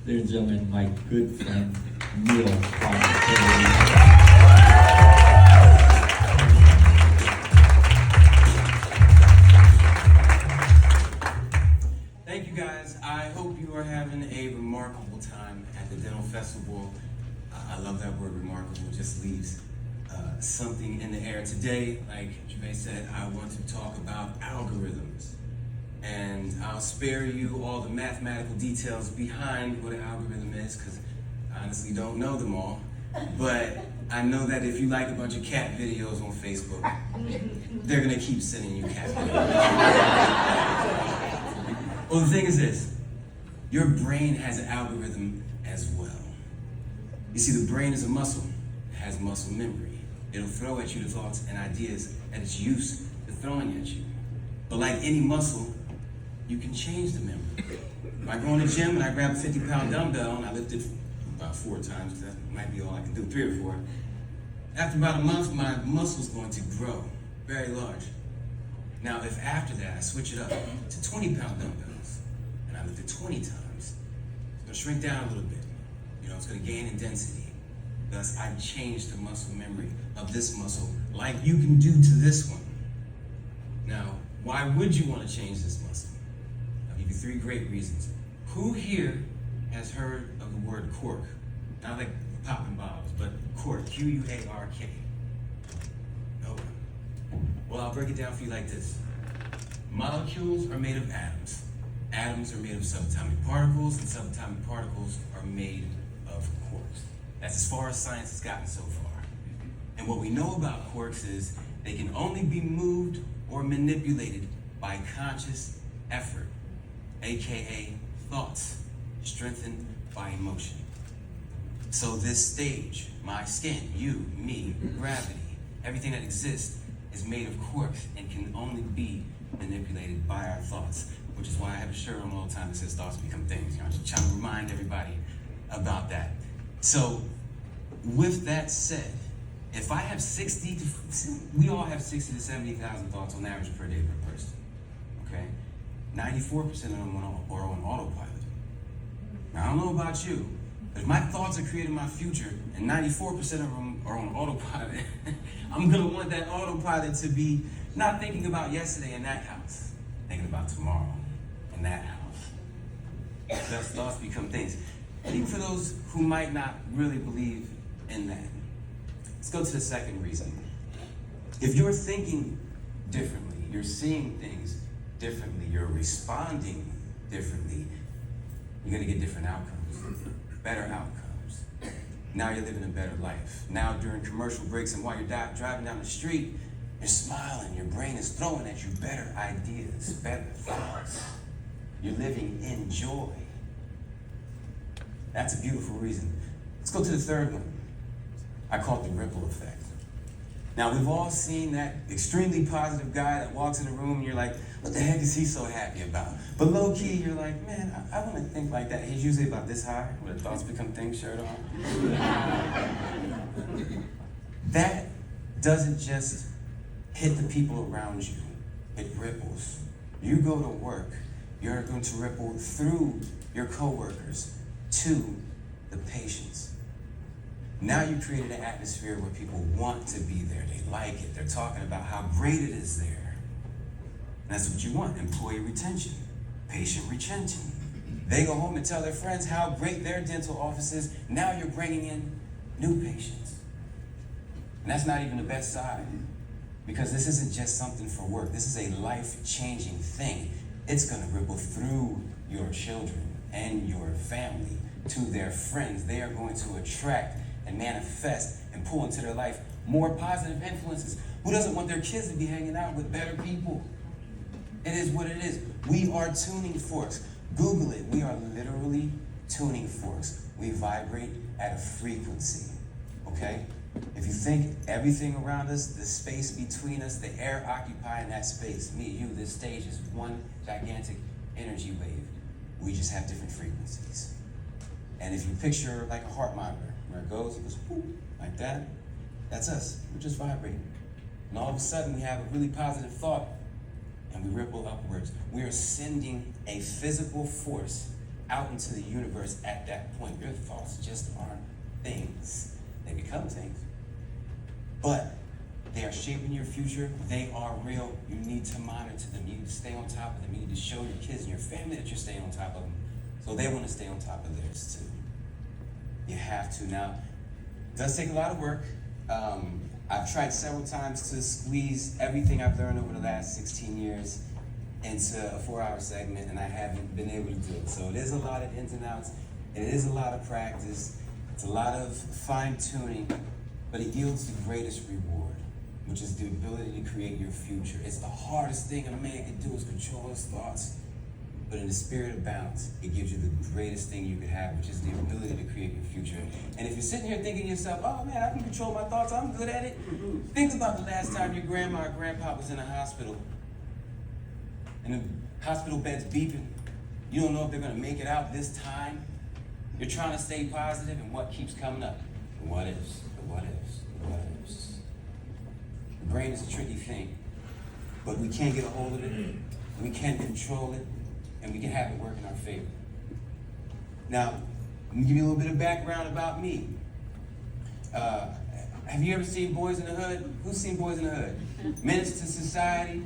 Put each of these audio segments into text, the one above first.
Ladies and gentlemen, my good friend, Neil. Thank you guys. I hope you are having a remarkable time at the Dental Festival. I love that word remarkable. It just leaves something in the air. Today, like Gervais said, I want to talk about algorithms. And I'll spare you all the mathematical details behind what an algorithm is, because I honestly don't know them all. But I know that if you like a bunch of cat videos on Facebook, they're gonna keep sending you cat videos. Well, the thing is this, your brain has an algorithm as well. You see, the brain is a muscle. It has muscle memory. It'll throw at you the thoughts and ideas that it's used to throwing at you. But like any muscle, you can change the memory. If I go in the gym and I grab a 50-pound dumbbell and I lift it about 4 times, that might be all I can do, 3 or 4. After about a month, my muscle's going to grow very large. Now, if after that I switch it up to 20-pound dumbbells and I lift it 20 times, it's gonna shrink down a little bit. You know, it's gonna gain in density. Thus, I changed the muscle memory of this muscle like you can do to this one. Now, why would you want to change this muscle? I'll give you 3 great reasons. Who here has heard of the word cork? Not like popping bottles, but cork, Q-U-A-R-K. No one. Well, I'll break it down for you like this. Molecules are made of atoms. Atoms are made of subatomic particles, and subatomic particles are made of quarks. That's as far as science has gotten so far. And what we know about quarks is they can only be moved or manipulated by conscious effort, aka thoughts, strengthened by emotion. So this stage, my skin, you, me, gravity, everything that exists is made of quarks and can only be manipulated by our thoughts, which is why I have a shirt on all the time that says thoughts become things. You know, I'm just trying to remind everybody about that. So with that said, if I have we all have 60 to 70,000 thoughts on average per day per person, okay? 94% of them are on autopilot. Now, I don't know about you, but if my thoughts are creating my future and 94% of them are on autopilot, I'm gonna want that autopilot to be not thinking about yesterday in that house, thinking about tomorrow in that house. Thus, thoughts become things. And even for those who might not really believe in that, let's go to the second reason. If you're thinking differently, you're seeing things differently, you're responding differently, you're gonna get different outcomes, better outcomes. Now you're living a better life. Now during commercial breaks and while you're driving down the street, you're smiling, your brain is throwing at you better ideas, better thoughts. You're living in joy. That's a beautiful reason. Let's go to the third one. I call it the ripple effect. Now, we've all seen that extremely positive guy that walks in the room and you're like, what the heck is he so happy about? But low key, you're like, man, I want to think like that. He's usually about this high, with a thoughts become things shirt on. That doesn't just hit the people around you. It ripples. You go to work, you're going to ripple through your coworkers to the patients. Now you created an atmosphere where people want to be there. They like it. They're talking about how great it is there. And that's what you want, employee retention, patient retention. They go home and tell their friends how great their dental office is. Now you're bringing in new patients. And that's not even the best side, because this isn't just something for work. This is a life-changing thing. It's gonna ripple through your children and your family to their friends. They are going to attract and manifest and pull into their life more positive influences. Who doesn't want their kids to be hanging out with better people? It is what it is. We are tuning forks. Google it. We are literally tuning forks. We vibrate at a frequency, okay? If you think everything around us, the space between us, the air occupying that space, me, you, this stage is one gigantic energy wave. We just have different frequencies. And if you picture like a heart monitor, where it goes whoop, like that, that's us. We're just vibrating. And all of a sudden we have a really positive thought and we ripple upwards. We are sending a physical force out into the universe at that point. Your thoughts just aren't things. They become things. But they are shaping your future. They are real. You need to monitor them. You need to stay on top of them. You need to show your kids and your family that you're staying on top of them, so they want to stay on top of theirs too. You have to. Now, it does take a lot of work. I've tried several times to squeeze everything I've learned over the last 16 years into a 4-hour segment, and I haven't been able to do it. So it is a lot of ins and outs. It is a lot of practice. It's a lot of fine-tuning, but it yields the greatest reward, which is the ability to create your future. It's the hardest thing a man can do, is control his thoughts. But in the spirit of balance, it gives you the greatest thing you could have, which is the ability to create your future. And if you're sitting here thinking to yourself, oh man, I can control my thoughts, I'm good at it. Think about the last time your grandma or grandpa was in a hospital, and the hospital bed's beeping. You don't know if they're gonna make it out this time. You're trying to stay positive, and what keeps coming up? The what ifs, the what ifs, the what ifs. The brain is a tricky thing, but we can't get a hold of it, we can't control it, and we can have it work in our favor. Now, let me give you a little bit of background about me. Have you ever seen Boys in the Hood? Who's seen Boys in the Hood? Menace to Society,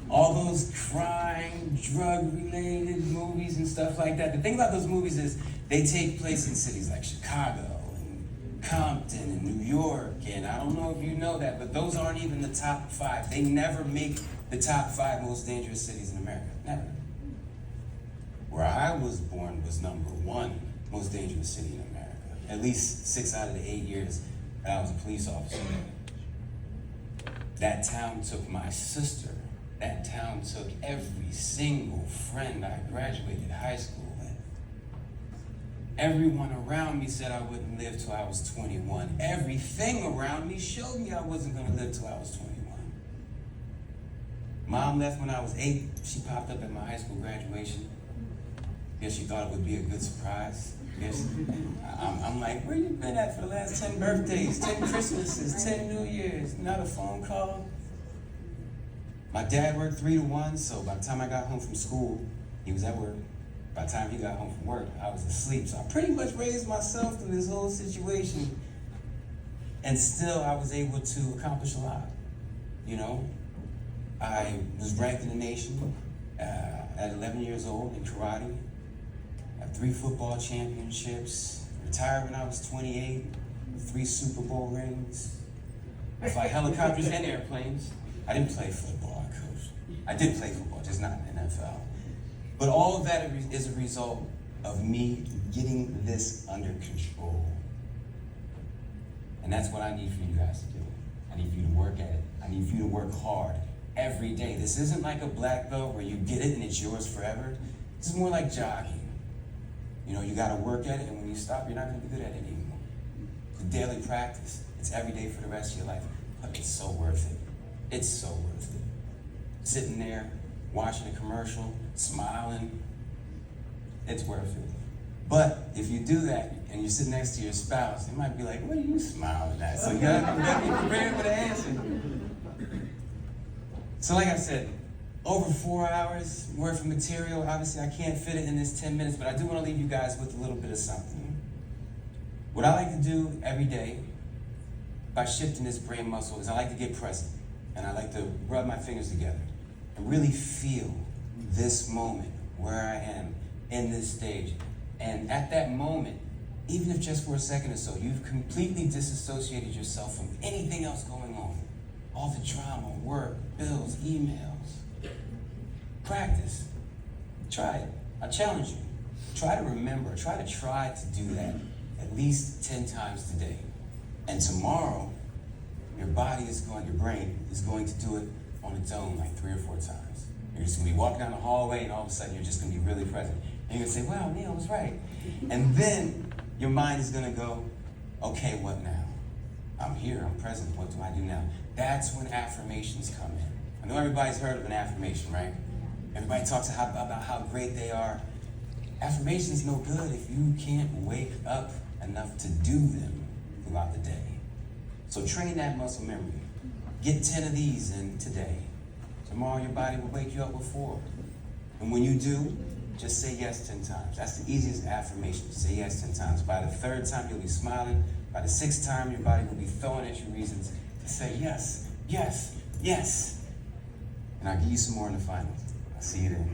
all those crime, drug-related movies and stuff like that. The thing about those movies is they take place in cities like Chicago and Compton and New York, and I don't know if you know that, but those aren't even the top 5. They never make the top 5 most dangerous cities in America, never. Where I was born was number 1 most dangerous city in America. At least 6 out of the 8 years that I was a police officer. That town took my sister. That town took every single friend I graduated high school with. Everyone around me said I wouldn't live till I was 21. Everything around me showed me I wasn't gonna live till I was 21. Mom left when I was 8. She popped up at my high school graduation. Guess she thought it would be a good surprise. Guess I'm like, where you been at for the last 10 birthdays, 10 Christmases, 10 New Years? Not a phone call. My dad worked 3 to 1, so by the time I got home from school, he was at work. By the time he got home from work, I was asleep. So I pretty much raised myself through this whole situation. And still, I was able to accomplish a lot. You know, I was ranked in the nation at 11 years old in karate. I have 3 football championships. Retired when I was 28, with 3 Super Bowl rings. I fly helicopters and airplanes. I didn't play football, I coached. I did play football, just not in the NFL. But all of that is a result of me getting this under control. And that's what I need for you guys to do. I need for you to work at it. I need for you to work hard every day. This isn't like a black belt where you get it and it's yours forever. This is more like jogging. You know, you gotta work at it, and when you stop, you're not gonna be good at it anymore. It's a daily practice. It's every day for the rest of your life. But it's so worth it. It's so worth it. Sitting there, watching a commercial, smiling, it's worth it. But if you do that, and you sit next to your spouse, they might be like, what are you smiling at? So you gotta be prepared for the answer. So like I said, over 4 hours worth of material. Obviously, I can't fit it in this 10 minutes, but I do want to leave you guys with a little bit of something. What I like to do every day by shifting this brain muscle is I like to get present, and I like to rub my fingers together and really feel this moment where I am in this stage. And at that moment, even if just for a second or so, you've completely disassociated yourself from anything else going on. All the drama, work, bills, emails. Practice. Try it. I challenge you. Try to remember, try to do that at least 10 times today. And tomorrow, your brain is going to do it on its own like 3 or 4 times. You're just gonna be walking down the hallway, and all of a sudden you're just gonna be really present. And you're gonna say, wow, Neil was right. And then your mind is gonna go, okay, what now? I'm here, I'm present, what do I do now? That's when affirmations come in. I know everybody's heard of an affirmation, right? Everybody talks about how great they are. Affirmation's no good if you can't wake up enough to do them throughout the day. So train that muscle memory. Get 10 of these in today. Tomorrow your body will wake you up with 4. And when you do, Just say yes 10 times. That's the easiest affirmation. Say yes 10 times. By the third time, you'll be smiling. By the sixth time, your body will be throwing at you reasons to say yes, yes, yes. And I'll give you some more in the finals. I'll see you then.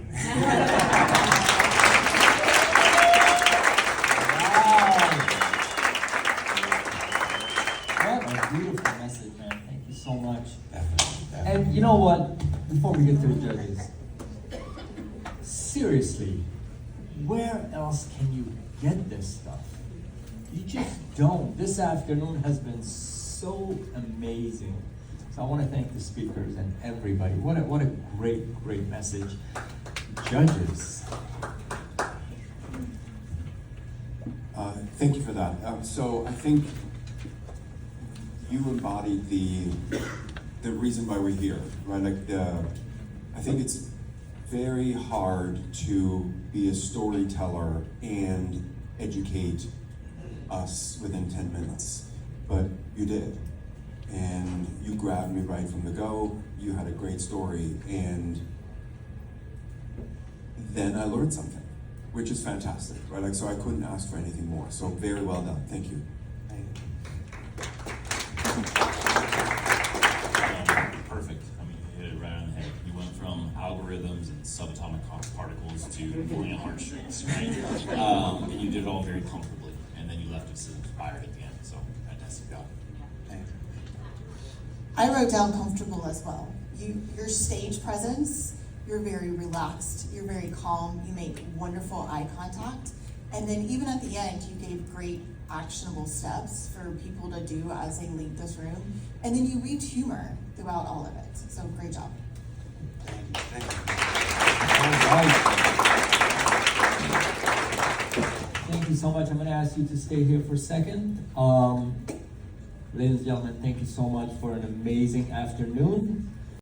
What a beautiful message, man. Thank you so much. Definitely. And you know what? Before we get to the judges, seriously, where else can you get this stuff? You just don't. This afternoon has been so amazing. So I want to thank the speakers and everybody. What a great message. Judges. Thank you for that. So I think you embodied the reason why we're here, right? I think it's very hard to be a storyteller and educate us within 10 minutes, but you did. And you grabbed me right from the go. You had a great story, and then I learned something, which is fantastic, right? Like, so I couldn't ask for anything more. So very well done. Thank you. Perfect. I mean, you hit it right on the head. You went from algorithms and subatomic particles to pulling at heartstrings, right? And you did it all very comfortably. And then you left us inspired at the end. So fantastic job. I wrote down comfortable as well. Your stage presence, you're very relaxed, you're very calm, you make wonderful eye contact. And then even at the end, you gave great actionable steps for people to do as they leave this room. And then you weaved humor throughout all of it. So great job. Thank you. All right. Thank you so much. I'm going to ask you to stay here for a second. Ladies and gentlemen, thank you so much for an amazing afternoon.